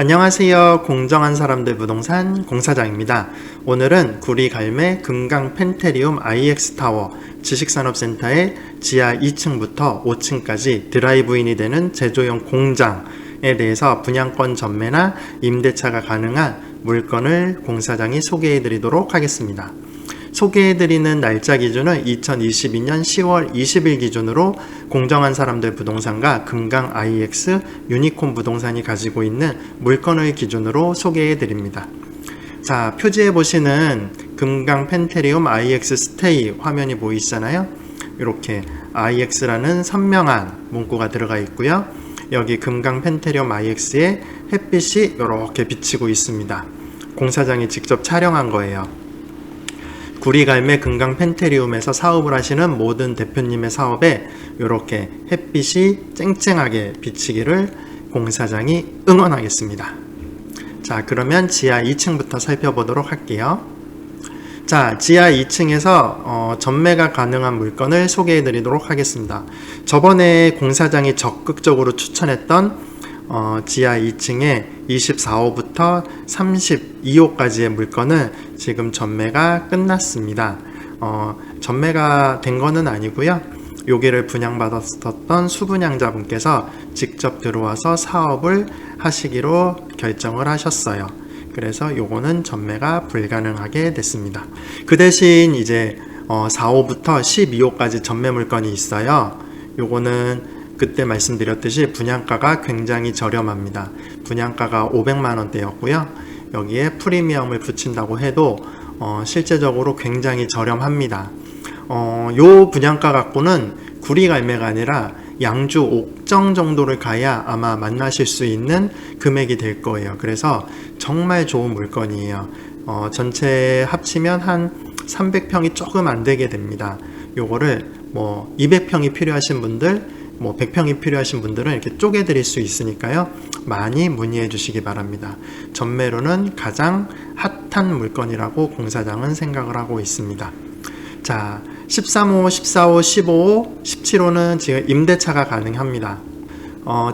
안녕하세요. 공정한 사람들 부동산 공사장입니다. 오늘은 구리갈매 금강 펜테리움 IX타워 지식산업센터의 지하 2층부터 5층까지 드라이브인이 되는 제조용 공장에 대해서 분양권 전매나 임대차가 가능한 물건을 공사장이 소개해 드리도록 하겠습니다. 소개해드리는 날짜 기준은 2022년 10월 20일 기준으로 공정한 사람들 부동산과 금강 IX 유니콘 부동산이 가지고 있는 물건을 기준으로 소개해드립니다. 자, 표지에 보시는 금강 펜테리움 IX 스테이 화면이 보이시잖아요. 이렇게 IX라는 선명한 문구가 들어가 있고요. 여기 금강 펜테리움 IX에 햇빛이 이렇게 비치고 있습니다. 공사장이 직접 촬영한 거예요. 구리갈매 금강 펜테리움에서 사업을 하시는 모든 대표님의 사업에 이렇게 햇빛이 쨍쨍하게 비치기를 공사장이 응원하겠습니다. 자, 그러면 지하 2층부터 살펴보도록 할게요. 자, 지하 2층에서 전매가 가능한 물건을 소개해 드리도록 하겠습니다. 저번에 공사장이 적극적으로 추천했던 지하 2층에 24호부터 32호까지의 물건은 지금 전매가 끝났습니다. 전매가 된 거는 아니고요. 여기를 분양받았었던 수분양자분께서 직접 들어와서 사업을 하시기로 결정을 하셨어요. 그래서 요거는 전매가 불가능하게 됐습니다. 그 대신 이제 4호부터 12호까지 전매 물건이 있어요. 요거는 그때 말씀드렸듯이 분양가가 굉장히 저렴합니다. 분양가가 500만원대였고요. 여기에 프리미엄을 붙인다고 해도 실제적으로 굉장히 저렴합니다. 요 분양가 갖고는 구리갈매가 아니라 양주 옥정 정도를 가야 아마 만나실 수 있는 금액이 될 거예요. 그래서 정말 좋은 물건이에요. 전체 합치면 한 300평이 조금 안 되게 됩니다. 요거를 200평이 필요하신 분들, 100평이 필요하신 분들은 이렇게 쪼개 드릴 수 있으니까요. 많이 문의해 주시기 바랍니다. 전매로는 가장 핫한 물건이라고 공사장은 생각을 하고 있습니다. 자, 13호, 14호, 15호, 17호는 지금 임대차가 가능합니다.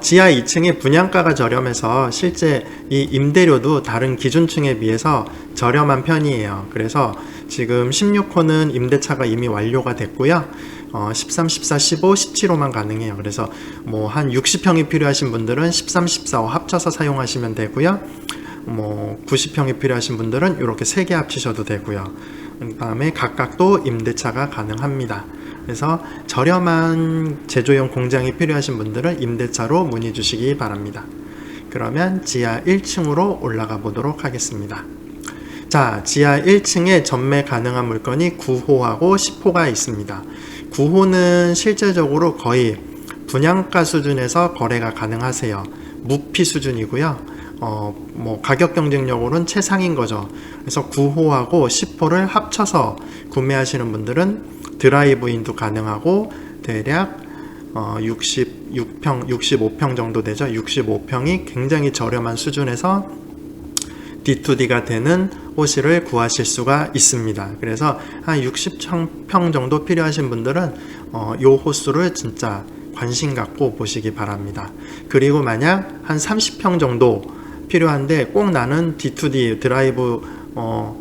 지하 2층의 분양가가 저렴해서 실제 이 임대료도 다른 기준층에 비해서 저렴한 편이에요. 그래서 지금 16호는 임대차가 이미 완료가 됐고요. 13, 14, 15, 17호만 가능해요. 그래서 한 60평이 필요하신 분들은 13, 14호 합쳐서 사용하시면 되고요. 90평이 필요하신 분들은 이렇게 3개 합치셔도 되고요. 그 다음에 각각도 임대차가 가능합니다. 그래서 저렴한 제조용 공장이 필요하신 분들은 임대차로 문의 주시기 바랍니다. 그러면 지하 1층으로 올라가 보도록 하겠습니다. 자, 지하 1층에 전매 가능한 물건이 9호하고 10호가 있습니다. 9호는 실제적으로 거의 분양가 수준에서 거래가 가능하세요. 무피 수준이고요. 가격 경쟁력으로는 최상인 거죠. 그래서 9호하고 10호를 합쳐서 구매하시는 분들은 드라이브인도 가능하고 대략 66평, 65평 정도 되죠. 65평이 굉장히 저렴한 수준에서 D2D가 되는 호실을 구하실 수가 있습니다. 그래서 한 60평 정도 필요하신 분들은 요 호수를 진짜 관심 갖고 보시기 바랍니다. 그리고 만약 한 30평 정도 필요한데 꼭 나는 D2D 드라이브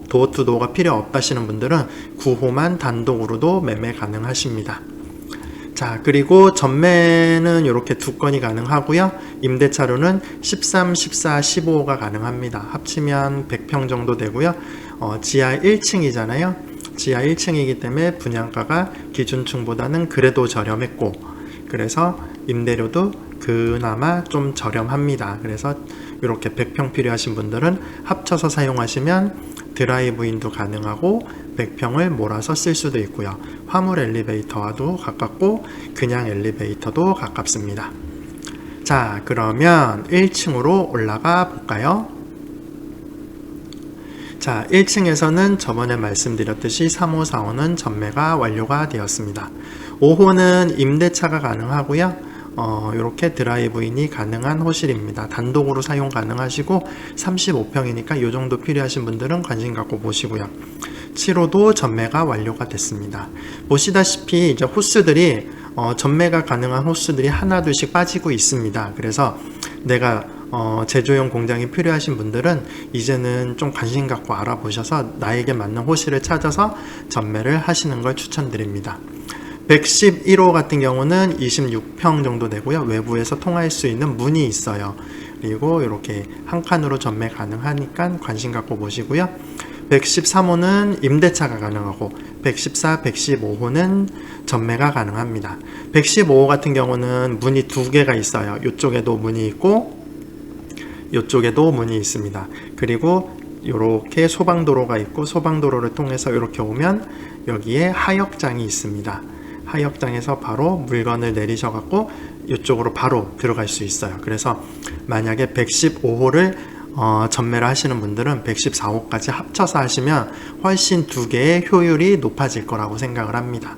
도어 투 도어가 필요 없다시는 분들은 9호만 단독으로도 매매 가능하십니다. 자, 그리고 전매는 이렇게 2건이 가능하고요. 임대차로는 13, 14, 15호가 가능합니다. 합치면 100평 정도 되고요. 지하 1층이잖아요. 지하 1층이기 때문에 분양가가 기준층보다는 그래도 저렴했고, 그래서 임대료도 그나마 좀 저렴합니다. 그래서 이렇게 100평 필요하신 분들은 합쳐서 사용하시면 드라이브인도 가능하고 100평을 몰아서 쓸 수도 있고요. 화물 엘리베이터와도 가깝고 그냥 엘리베이터도 가깝습니다. 자, 그러면 1층으로 올라가 볼까요? 자, 1층에서는 저번에 말씀드렸듯이 3호, 4호는 전매가 완료가 되었습니다. 5호는 임대차가 가능하고요. 이렇게 드라이브인이 가능한 호실입니다. 단독으로 사용 가능하시고 35평이니까 이 정도 필요하신 분들은 관심 갖고 보시고요. 7호도 전매가 완료가 됐습니다. 보시다시피 이제 호수들이 전매가 가능한 호수들이 하나 둘씩 빠지고 있습니다. 그래서 내가 제조용 공장이 필요하신 분들은 이제는 좀 관심 갖고 알아보셔서 나에게 맞는 호실을 찾아서 전매를 하시는 걸 추천드립니다. 111호 같은 경우는 26평 정도 되고요. 외부에서 통할 수 있는 문이 있어요. 그리고 이렇게 한 칸으로 전매 가능하니까 관심 갖고 보시고요. 113호는 임대차가 가능하고 114, 115호는 전매가 가능합니다. 115호 같은 경우는 문이 두 개가 있어요. 이쪽에도 문이 있고 이쪽에도 문이 있습니다. 그리고 이렇게 소방도로가 있고 소방도로를 통해서 이렇게 오면 여기에 하역장이 있습니다. 하역장에서 바로 물건을 내리셔갖고 이쪽으로 바로 들어갈 수 있어요. 그래서 만약에 115호를 전매를 하시는 분들은 114호까지 합쳐서 하시면 훨씬 두 개의 효율이 높아질 거라고 생각을 합니다.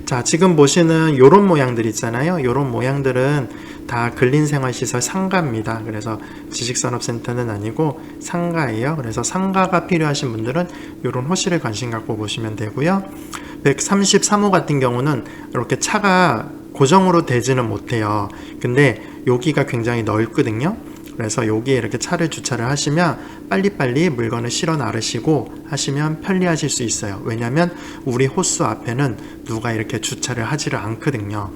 자, 지금 보시는 요런 모양들 있잖아요. 요런 모양들은 다 근린생활시설 상가입니다. 그래서 지식산업센터는 아니고 상가예요. 그래서 상가가 필요하신 분들은 요런 호실에 관심 갖고 보시면 되고요. 133호 같은 경우는 이렇게 차가 고정으로 되지는 못해요. 근데 여기가 굉장히 넓거든요. 그래서 여기에 이렇게 차를 주차를 하시면 빨리빨리 물건을 실어 나르시고 하시면 편리하실 수 있어요. 왜냐하면 우리 호수 앞에는 누가 이렇게 주차를 하지를 않거든요.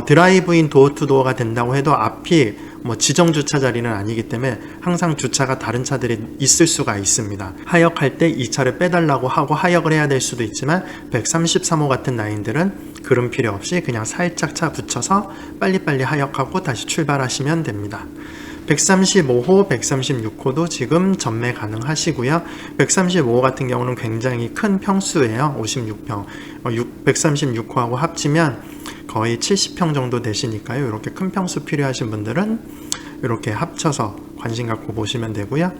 드라이브인 도어투도어가 된다고 해도 앞이 지정 주차 자리는 아니기 때문에 항상 주차가 다른 차들이 있을 수가 있습니다. 하역할 때 이 차를 빼달라고 하고 하역을 해야 될 수도 있지만 133호 같은 라인들은 그런 필요 없이 그냥 살짝 차 붙여서 빨리빨리 하역하고 다시 출발하시면 됩니다. 135호, 136호도 지금 전매 가능하시고요. 135호 같은 경우는 굉장히 큰 평수예요. 56평. 136호하고 합치면 거의 70평 정도 되시니까요. 이렇게 큰 평수 필요하신 분들은 이렇게 합쳐서 관심 갖고 보시면 되고요.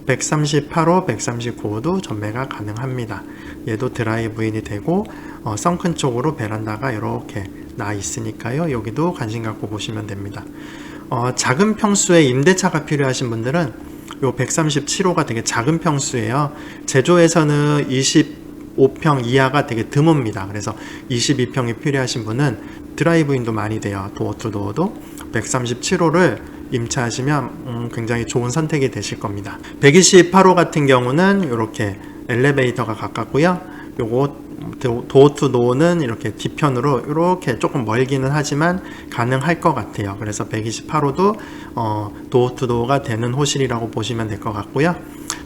138호, 139호도 전매가 가능합니다. 얘도 드라이브인이 되고 썬큰 쪽으로 베란다가 이렇게 나 있으니까요. 여기도 관심 갖고 보시면 됩니다. 작은 평수의 임대차가 필요하신 분들은 요 137호가 되게 작은 평수예요. 제조에서는 25평 이하가 되게 드뭅니다. 그래서 22평이 필요하신 분은 드라이브인도 많이 돼요. 도어투도어도 137호를 임차하시면 굉장히 좋은 선택이 되실 겁니다. 128호 같은 경우는 이렇게 엘리베이터가 가깝고요. 요거 도어투도어는 이렇게 뒤편으로 이렇게 조금 멀기는 하지만 가능할 것 같아요. 그래서 128호도 도어투도어가 되는 호실이라고 보시면 될 것 같고요.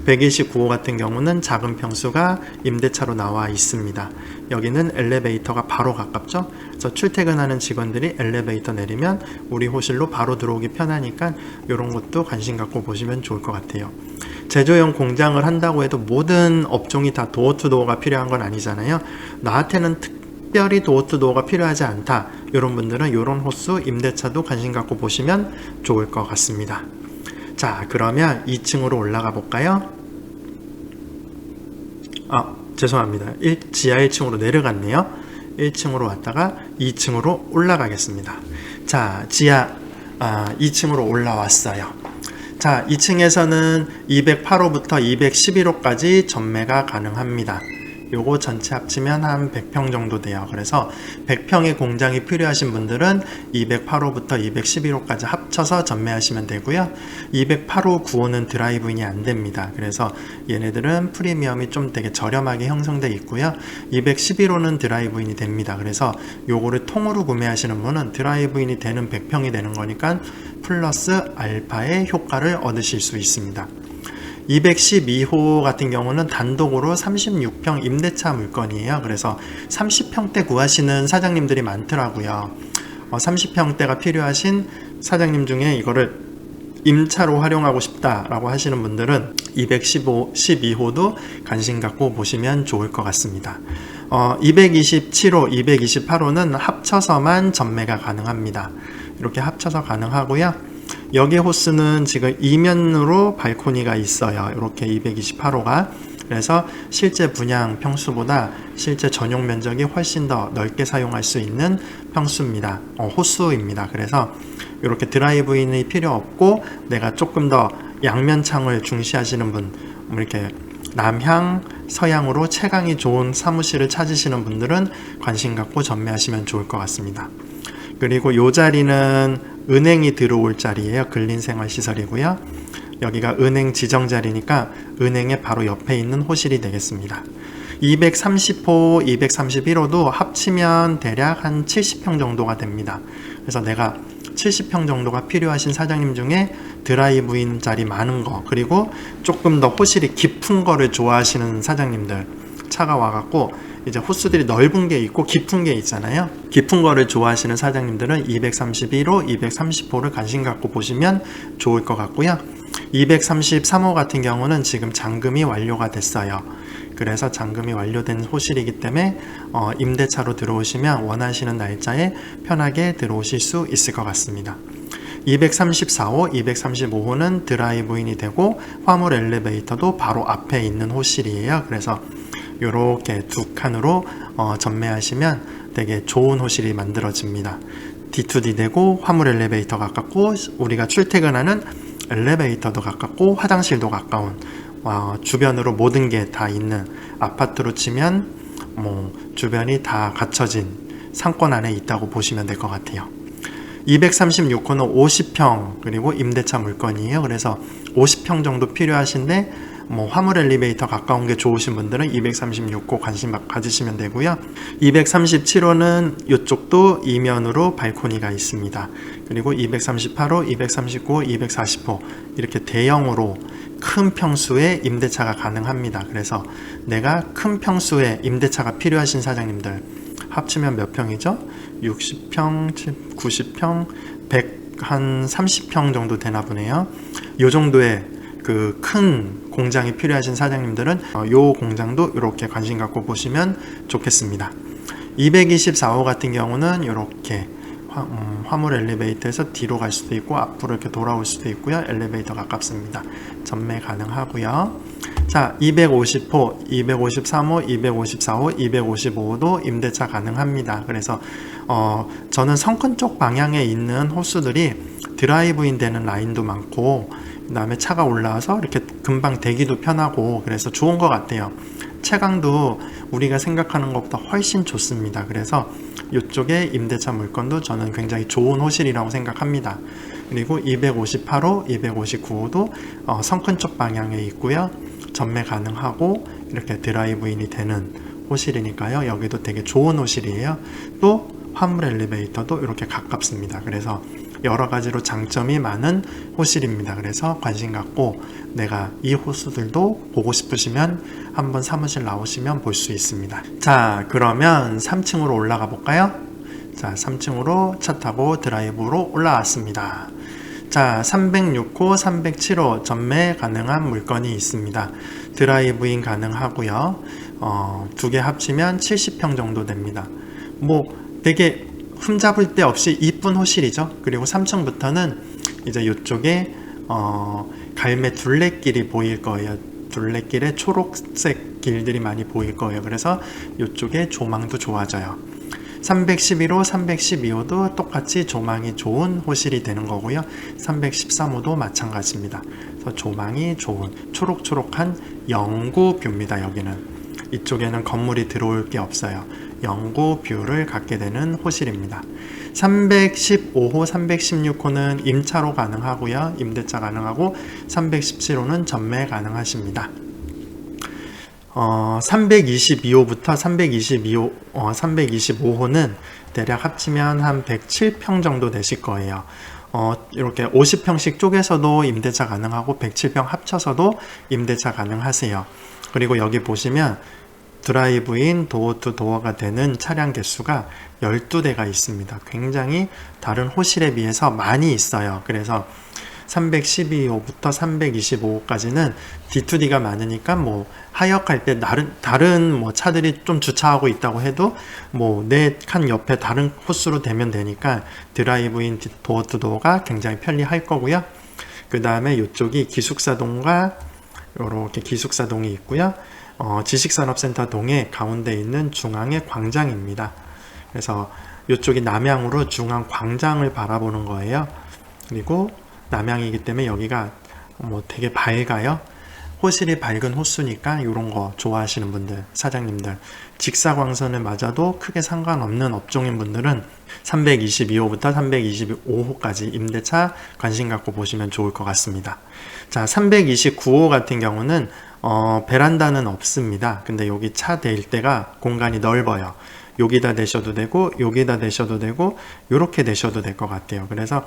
129호 같은 경우는 작은 평수가 임대차로 나와 있습니다. 여기는 엘리베이터가 바로 가깝죠. 그래서 출퇴근하는 직원들이 엘리베이터 내리면 우리 호실로 바로 들어오기 편하니까 이런 것도 관심 갖고 보시면 좋을 것 같아요. 제조용 공장을 한다고 해도 모든 업종이 다 도어투도어가 필요한 건 아니잖아요. 나한테는 특별히 도어투도어가 필요하지 않다. 이런 분들은 이런 호수 임대차도 관심 갖고 보시면 좋을 것 같습니다. 자, 그러면 2층으로 올라가 볼까요? 죄송합니다. 지하 1층으로 내려갔네요. 1층으로 왔다가 2층으로 올라가겠습니다. 자, 지하 2층으로 올라왔어요. 자, 2층에서는 208호부터 211호까지 전매가 가능합니다. 요거 전체 합치면 한 100평 정도 돼요. 그래서 100평의 공장이 필요하신 분들은 208호부터 211호까지 합쳐서 전매하시면 되고요. 208호 9호는 드라이브인이 안 됩니다. 그래서 얘네들은 프리미엄이 좀 되게 저렴하게 형성되어 있고요. 211호는 드라이브인이 됩니다. 그래서 요거를 통으로 구매하시는 분은 드라이브인이 되는 100평이 되는 거니까 플러스 알파의 효과를 얻으실 수 있습니다. 212호 같은 경우는 단독으로 36평 임대차 물건이에요. 그래서 30평대 구하시는 사장님들이 많더라고요. 30평대가 필요하신 사장님 중에 이거를 임차로 활용하고 싶다라고 하시는 분들은 212호도 관심 갖고 보시면 좋을 것 같습니다. 227호, 228호는 합쳐서만 전매가 가능합니다. 이렇게 합쳐서 가능하고요. 여기 호수는 지금 이면으로 발코니가 있어요. 이렇게 228호가. 그래서 실제 분양 평수보다 실제 전용 면적이 훨씬 더 넓게 사용할 수 있는 평수입니다. 호수입니다. 그래서 이렇게 드라이브인이 필요 없고 내가 조금 더 양면 창을 중시하시는 분, 이렇게 남향, 서향으로 채광이 좋은 사무실을 찾으시는 분들은 관심 갖고 전매하시면 좋을 것 같습니다. 그리고 이 자리는 은행이 들어올 자리예요. 근린생활시설이고요. 여기가 은행 지정 자리니까 은행의 바로 옆에 있는 호실이 되겠습니다. 230호, 231호도 합치면 대략 한 70평 정도가 됩니다. 그래서 내가 70평 정도가 필요하신 사장님 중에 드라이브인 자리 많은 거, 그리고 조금 더 호실이 깊은 거를 좋아하시는 사장님들, 차가 와갖고 이제 호수들이 넓은 게 있고 깊은 게 있잖아요. 깊은 거를 좋아하시는 사장님들은 231호, 230호를 관심 갖고 보시면 좋을 것 같고요. 233호 같은 경우는 지금 잔금이 완료가 됐어요. 그래서 잔금이 완료된 호실이기 때문에 임대차로 들어오시면 원하시는 날짜에 편하게 들어오실 수 있을 것 같습니다. 234호, 235호는 드라이브인이 되고 화물 엘리베이터도 바로 앞에 있는 호실이에요. 그래서 이렇게 두 칸으로 전매하시면 되게 좋은 호실이 만들어집니다. D2D 되고 화물 엘리베이터 가깝고 우리가 출퇴근하는 엘리베이터도 가깝고 화장실도 가까운 주변으로 모든 게 다 있는, 아파트로 치면 뭐 주변이 다 갖춰진 상권 안에 있다고 보시면 될 것 같아요. 236호는 50평 그리고 임대차 물건이에요. 그래서 50평 정도 필요하신데 뭐 화물 엘리베이터 가까운 게 좋으신 분들은 236호 관심 가지시면 되고요. 237호는 이쪽도 이면으로 발코니가 있습니다. 그리고 238호, 239호, 240호 이렇게 대형으로 큰 평수의 임대차가 가능합니다. 그래서 내가 큰 평수의 임대차가 필요하신 사장님들 합치면 몇 평이죠? 60평, 90평, 100, 한 30평 정도 되나 보네요. 요 정도의 그 큰 공장이 필요하신 사장님들은 요 공장도 이렇게 관심 갖고 보시면 좋겠습니다. 224호 같은 경우는 이렇게 화물 엘리베이터에서 뒤로 갈 수도 있고 앞으로 이렇게 돌아올 수도 있고요. 엘리베이터 가깝습니다. 전매 가능하고요. 자, 250호, 253호, 254호, 255호도 임대차 가능합니다. 그래서 저는 성큰 쪽 방향에 있는 호수들이 드라이브인 되는 라인도 많고 그 다음에 차가 올라와서 이렇게 금방 대기도 편하고 그래서 좋은 것 같아요. 채광도 우리가 생각하는 것보다 훨씬 좋습니다. 그래서 이쪽에 임대차 물건도 저는 굉장히 좋은 호실이라고 생각합니다. 그리고 258호, 259호도 성큰 쪽 방향에 있고요. 전매 가능하고 이렇게 드라이브인이 되는 호실이니까요. 여기도 되게 좋은 호실이에요. 또 화물 엘리베이터도 이렇게 가깝습니다. 그래서 여러 가지로 장점이 많은 호실입니다. 그래서 관심 갖고 내가 이 호수들도 보고 싶으시면 한번 사무실 나오시면 볼 수 있습니다. 자, 그러면 3층으로 올라가 볼까요? 자, 3층으로 차 타고 드라이브로 올라왔습니다. 자, 306호, 307호 전매 가능한 물건이 있습니다. 드라이브인 가능하고요. 두 개 합치면 70평 정도 됩니다. 뭐 되게 흠잡을 데 없이 이쁜 호실이죠. 그리고 3층부터는 이제 이쪽에 갈매 둘레길이 보일 거예요. 둘레길에 초록색 길들이 많이 보일 거예요. 그래서 이쪽에 조망도 좋아져요. 311호, 312호도 똑같이 조망이 좋은 호실이 되는 거고요. 313호도 마찬가지입니다. 그래서 조망이 좋은 초록초록한 영구 뷰입니다. 여기는 이쪽에는 건물이 들어올 게 없어요. 영구 뷰를 갖게 되는 호실입니다. 315호, 316호는 임차로 가능하고요. 임대차 가능하고 317호는 전매 가능하십니다. 322호부터 325호는 대략 합치면 한 107평 정도 되실 거예요. 이렇게 50평씩 쪼개서도 임대차 가능하고 107평 합쳐서도 임대차 가능하세요. 그리고 여기 보시면 드라이브인 도어 투 도어가 되는 차량 개수가 12대가 있습니다. 굉장히 다른 호실에 비해서 많이 있어요. 그래서 312호부터 325호까지는 D2D가 많으니까 뭐 하역할 때 다른 뭐 차들이 좀 주차하고 있다고 해도 뭐 내 칸 옆에 다른 호수로 되면 되니까 드라이브인 도어 투 도어가 굉장히 편리할 거고요. 그 다음에 이쪽이 기숙사동과 이렇게 기숙사동이 있고요. 지식산업센터 동의 가운데 있는 중앙의 광장입니다. 그래서 이쪽이 남향으로 중앙 광장을 바라보는 거예요. 그리고 남향이기 때문에 여기가 뭐 되게 밝아요. 호실이 밝은 호수니까 이런 거 좋아하시는 분들, 사장님들, 직사광선을 맞아도 크게 상관없는 업종인 분들은 322호부터 325호까지 임대차 관심 갖고 보시면 좋을 것 같습니다. 자, 329호 같은 경우는 베란다는 없습니다. 근데 여기 차 대일 때가 공간이 넓어요. 여기다 대셔도 되고 여기다 대셔도 되고 이렇게 대셔도 될 것 같아요. 그래서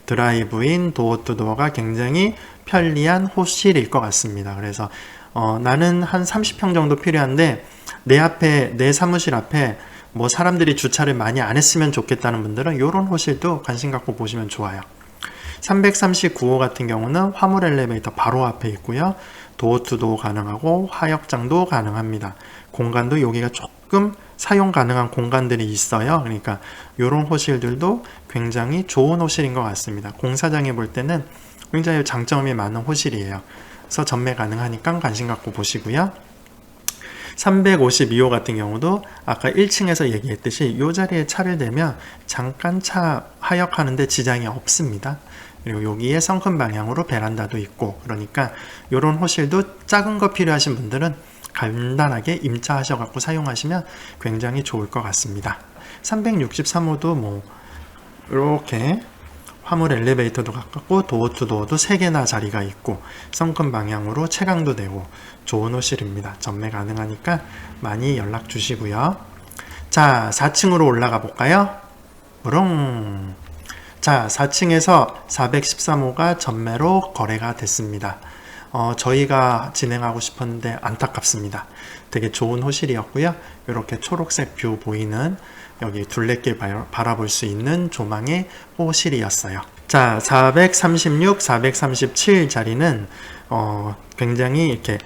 드라이브인 도어투도어가 굉장히 편리한 호실일 것 같습니다. 그래서 나는 한 30평 정도 필요한데 내 사무실 앞에 뭐 사람들이 주차를 많이 안 했으면 좋겠다는 분들은 이런 호실도 관심 갖고 보시면 좋아요. 339호 같은 경우는 화물 엘리베이터 바로 앞에 있고요. 도어투도어 가능하고 하역장도 가능합니다. 공간도 여기가 조금 사용 가능한 공간들이 있어요. 그러니까 이런 호실들도 굉장히 좋은 호실인 것 같습니다. 공사장에 볼 때는 굉장히 장점이 많은 호실이에요. 그래서 전매 가능하니까 관심 갖고 보시고요. 352호 같은 경우도 아까 1층에서 얘기했듯이 이 자리에 차를 대면 잠깐 차 하역하는데 지장이 없습니다. 그리고 여기에 성큼 방향으로 베란다도 있고, 그러니까 이런 호실도 작은 거 필요하신 분들은 간단하게 임차하셔갖고 사용하시면 굉장히 좋을 것 같습니다. 363호도 뭐 이렇게 화물 엘리베이터도 가깝고 도어투도어도 3개나 자리가 있고 성큼 방향으로 채광도 되고 좋은 호실입니다. 전매 가능하니까 많이 연락 주시고요. 자, 4층으로 올라가 볼까요? 부릉. 자, 4층에서 413호가 전매로 거래가 됐습니다. 저희가 진행하고 싶었는데 안타깝습니다. 되게 좋은 호실이었고요. 이렇게 초록색 뷰 보이는 여기 둘레길 바라볼 수 있는 조망의 호실이었어요. 자, 436, 437 자리는 굉장히 이렇게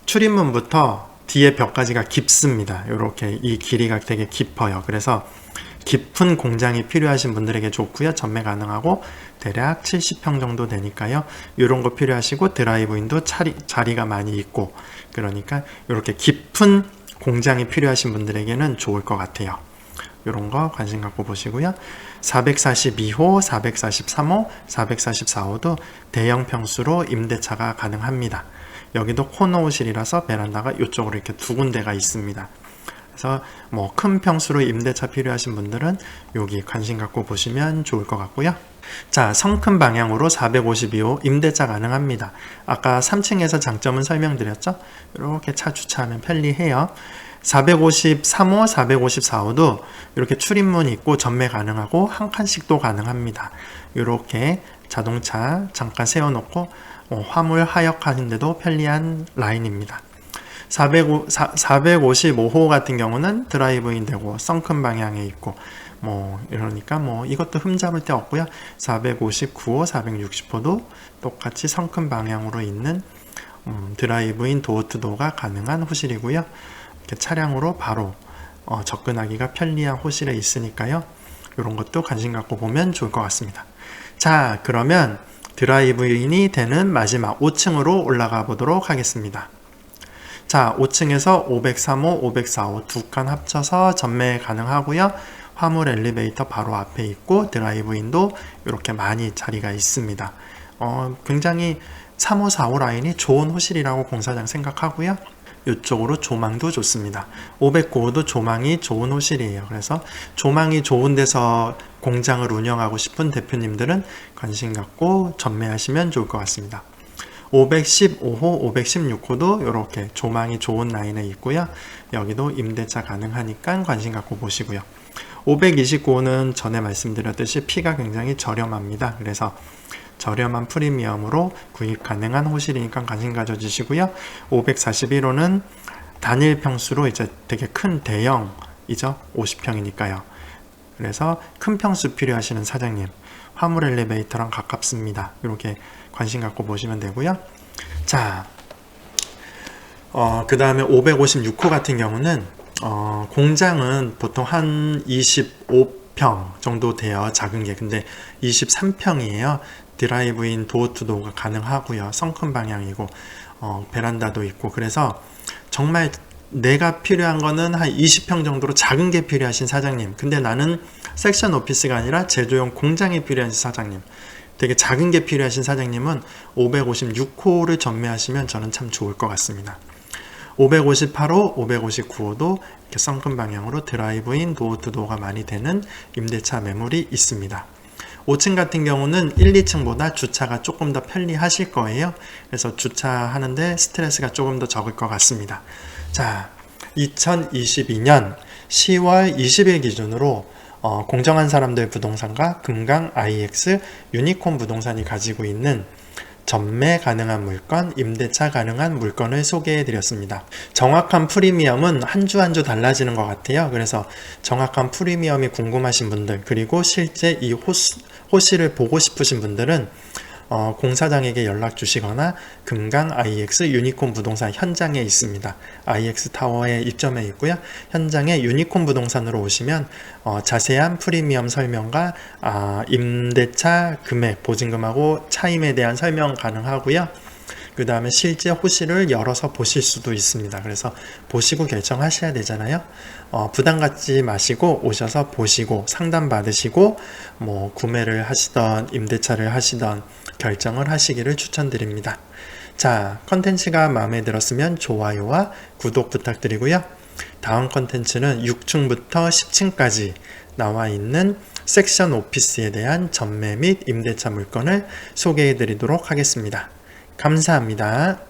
출입문부터 뒤에 벽까지가 깊습니다. 이렇게 이 길이가 되게 깊어요. 그래서 깊은 공장이 필요하신 분들에게 좋고요. 전매 가능하고 대략 70평 정도 되니까요. 이런 거 필요하시고 드라이브인도 자리가 많이 있고 그러니까 이렇게 깊은 공장이 필요하신 분들에게는 좋을 것 같아요. 이런 거 관심 갖고 보시고요. 442호, 443호, 444호도 대형 평수로 임대차가 가능합니다. 여기도 코너호실이라서 베란다가 이쪽으로 이렇게 두 군데가 있습니다. 그래서 뭐 큰 평수로 임대차 필요하신 분들은 여기 관심 갖고 보시면 좋을 것 같고요. 자, 성큼 방향으로 452호 임대차 가능합니다. 아까 3층에서 장점은 설명드렸죠? 이렇게 차 주차하면 편리해요. 453호, 454호도 이렇게 출입문이 있고 전매 가능하고 한 칸씩도 가능합니다. 이렇게 자동차 잠깐 세워놓고 화물 하역하는데도 편리한 라인입니다. 455호 같은 경우는 드라이브인 되고 성큼 방향에 있고 뭐 이러니까 뭐 이것도 흠잡을 데 없고요. 459호, 460호도 똑같이 성큼 방향으로 있는 드라이브인 도어투도어가 가능한 호실이고요. 이렇게 차량으로 바로 접근하기가 편리한 호실에 있으니까요. 이런 것도 관심 갖고 보면 좋을 것 같습니다. 자, 그러면 드라이브인이 되는 마지막 5층으로 올라가 보도록 하겠습니다. 자, 5층에서 503호, 504호 두 칸 합쳐서 전매 가능하고요. 화물 엘리베이터 바로 앞에 있고 드라이브인도 이렇게 많이 자리가 있습니다. 굉장히 3호, 4호 라인이 좋은 호실이라고 공사장 생각하고요. 이쪽으로 조망도 좋습니다. 509호도 조망이 좋은 호실이에요. 그래서 조망이 좋은 데서 공장을 운영하고 싶은 대표님들은 관심 갖고 전매하시면 좋을 것 같습니다. 515호, 516호도 이렇게 조망이 좋은 라인에 있고요. 여기도 임대차 가능하니까 관심 갖고 보시고요. 529호는 전에 말씀드렸듯이 피가 굉장히 저렴합니다. 그래서 저렴한 프리미엄으로 구입 가능한 호실이니까 관심 가져주시고요. 541호는 단일 평수로 이제 되게 큰 대형이죠. 50평이니까요. 그래서 큰 평수 필요하시는 사장님, 화물 엘리베이터랑 가깝습니다. 이렇게 관심 갖고 보시면 되고요. 자, 그 다음에 556호 같은 경우는 공장은 보통 한 25평 정도 돼요. 작은 게. 근데 23평이에요. 드라이브인 도어투도어가 가능하고요. 성큼 방향이고 베란다도 있고 그래서 정말 내가 필요한 거는 한 20평 정도로 작은 게 필요하신 사장님, 근데 나는 섹션 오피스가 아니라 제조용 공장이 필요한 사장님, 되게 작은 게 필요하신 사장님은 556호를 전매하시면 저는 참 좋을 것 같습니다. 558호, 559호도 이렇게 썬큰 방향으로 드라이브인 도어투도어가 많이 되는 임대차 매물이 있습니다. 5층 같은 경우는 1, 2층보다 주차가 조금 더 편리하실 거예요. 그래서 주차하는데 스트레스가 조금 더 적을 것 같습니다. 자, 2022년 10월 20일 기준으로 공정한 사람들 부동산과 금강 IX 유니콘 부동산이 가지고 있는 전매 가능한 물건, 임대차 가능한 물건을 소개해 드렸습니다. 정확한 프리미엄은 한 주 한 주 달라지는 것 같아요. 그래서 정확한 프리미엄이 궁금하신 분들, 그리고 실제 이 호실을 보고 싶으신 분들은 공사장에게 연락 주시거나 금강 IX 유니콘 부동산 현장에 있습니다. IX 타워에 입점해 있고요. 현장에 유니콘 부동산으로 오시면 자세한 프리미엄 설명과 임대차 금액, 보증금하고 차임에 대한 설명 가능하고요. 그 다음에 실제 호실을 열어서 보실 수도 있습니다. 그래서 보시고 결정하셔야 되잖아요. 부담 갖지 마시고 오셔서 보시고 상담 받으시고 뭐 구매를 하시던 임대차를 하시던 결정을 하시기를 추천드립니다. 자, 컨텐츠가 마음에 들었으면 좋아요와 구독 부탁드리고요. 다음 컨텐츠는 6층부터 10층까지 나와 있는 섹션 오피스에 대한 전매 및 임대차 물건을 소개해 드리도록 하겠습니다. 감사합니다.